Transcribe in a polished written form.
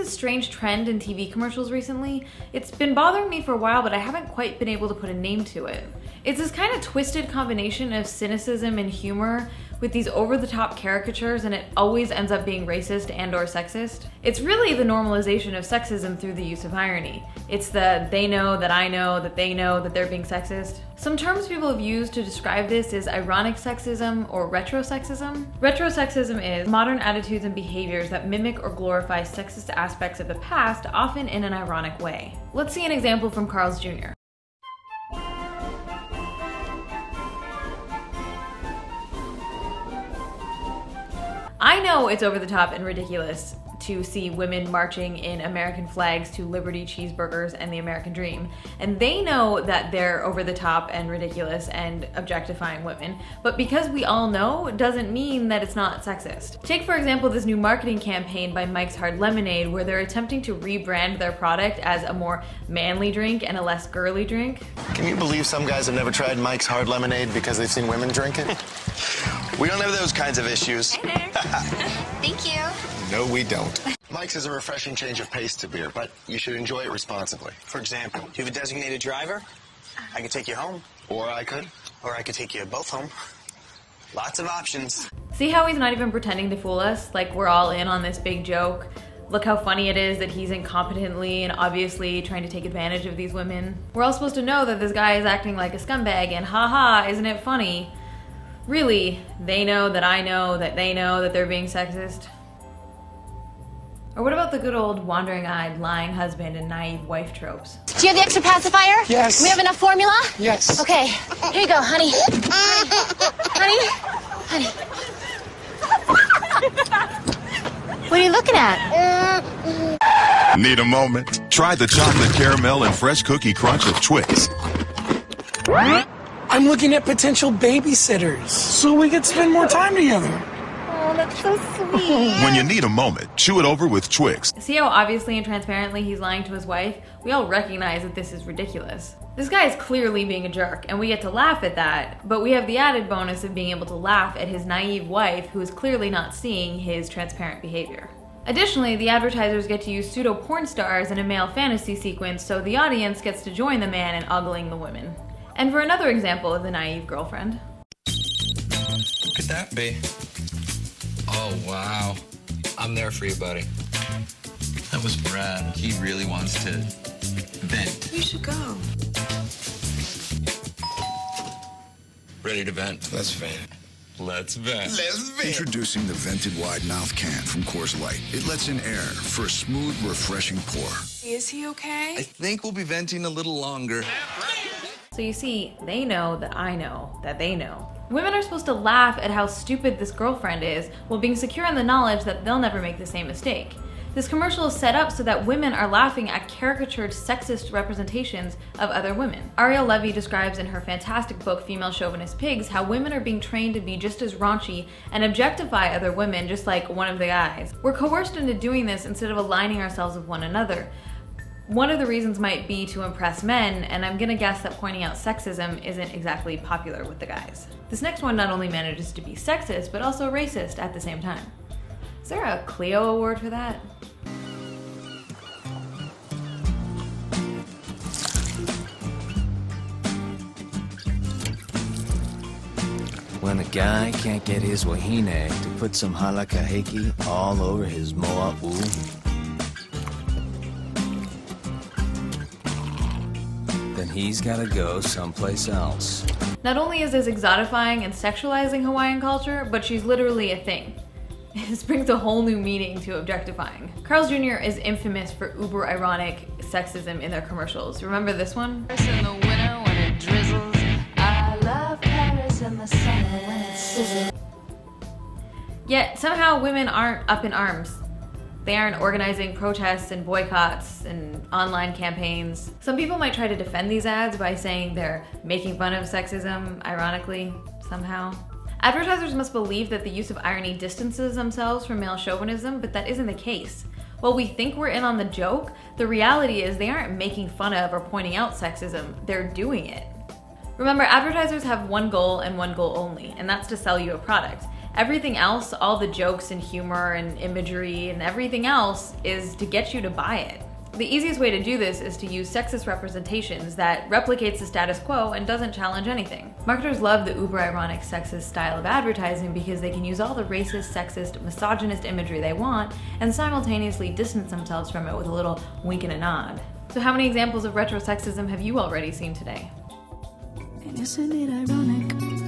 this strange trend in TV commercials recently. It's been bothering me for a while, but I haven't quite been able to put a name to it. It's this kind of twisted combination of cynicism and humor with these over-the-top caricatures, and it always ends up being racist and or sexist. It's really the normalization of sexism through the use of irony. It's the they know that I know that they know that they're being sexist. Some terms people have used to describe this is ironic sexism or retrosexism. Retrosexism is modern attitudes and behaviors that mimic or glorify sexist aspects of the past, often in an ironic way. Let's see an example from Carl's Jr. I know it's over the top and ridiculous to see women marching in American flags to Liberty cheeseburgers and the American dream. And they know that they're over the top and ridiculous and objectifying women, but because we all know doesn't mean that it's not sexist. Take for example this new marketing campaign by Mike's Hard Lemonade where they're attempting to rebrand their product as a more manly drink and a less girly drink. Can you believe some guys have never tried Mike's Hard Lemonade because they've seen women drink it? We don't have those kinds of issues. Thank you. No, we don't. Mike's is a refreshing change of pace to beer, but you should enjoy it responsibly. For example, do you have a designated driver? I could take you home. Or I could. Or I could take you both home. Lots of options. See how he's not even pretending to fool us? Like we're all in on this big joke. Look how funny it is that he's incompetently and obviously trying to take advantage of these women. We're all supposed to know that this guy is acting like a scumbag and haha, isn't it funny? Really, they know that I know that they know that they're being sexist. Or what about the good old wandering-eyed, lying husband and naive wife tropes? Do you have the extra pacifier? Yes. We have enough formula? Yes. Okay, here you go, honey. Honey. What are you looking at? Need a moment? Try the chocolate caramel and fresh cookie crunch of Twix. I'm looking at potential babysitters so we could spend more time together. Oh, that's so sweet. When you need a moment, chew it over with Twix. See how obviously and transparently he's lying to his wife? We all recognize that this is ridiculous. This guy is clearly being a jerk, and we get to laugh at that, but we have the added bonus of being able to laugh at his naive wife who is clearly not seeing his transparent behavior. Additionally, the advertisers get to use pseudo porn stars in a male fantasy sequence, so the audience gets to join the man in ogling the women. And for another example of the naive girlfriend. Who could that be? Oh, wow. I'm there for you, buddy. That was Brad. He really wants to vent. You should go. Ready to vent? Let's vent. Let's vent. Let's vent. Introducing the vented wide mouth can from Coors Light. It lets in air for a smooth, refreshing pour. Is he okay? I think we'll be venting a little longer. So you see, they know that I know that they know. Women are supposed to laugh at how stupid this girlfriend is while being secure in the knowledge that they'll never make the same mistake. This commercial is set up so that women are laughing at caricatured sexist representations of other women. Ariel Levy describes in her fantastic book Female Chauvinist Pigs how women are being trained to be just as raunchy and objectify other women just like one of the guys. We're coerced into doing this instead of aligning ourselves with one another. One of the reasons might be to impress men, and I'm gonna guess that pointing out sexism isn't exactly popular with the guys. This next one not only manages to be sexist, but also racist at the same time. Is there a Clio award for that? When a guy can't get his wahine to put some halakaheki all over his moa'u, then he's gotta go someplace else. Not only is this exotifying and sexualizing Hawaiian culture, but she's literally a thing. This brings a whole new meaning to objectifying. Carl's Jr. is infamous for uber ironic sexism in their commercials. Remember this one? In the winter when it drizzles, I love Paris in the summer when it sizzles. Yet somehow women aren't up in arms. They aren't organizing protests and boycotts and online campaigns. Some people might try to defend these ads by saying they're making fun of sexism, ironically, somehow. Advertisers must believe that the use of irony distances themselves from male chauvinism, but that isn't the case. While we think we're in on the joke, the reality is they aren't making fun of or pointing out sexism, they're doing it. Remember, advertisers have one goal and one goal only, and that's to sell you a product. Everything else, all the jokes and humor and imagery and everything else, is to get you to buy it. The easiest way to do this is to use sexist representations that replicates the status quo and doesn't challenge anything. Marketers love the uber-ironic sexist style of advertising because they can use all the racist, sexist, misogynist imagery they want and simultaneously distance themselves from it with a little wink and a nod. So how many examples of retro sexism have you already seen today? And isn't it ironic?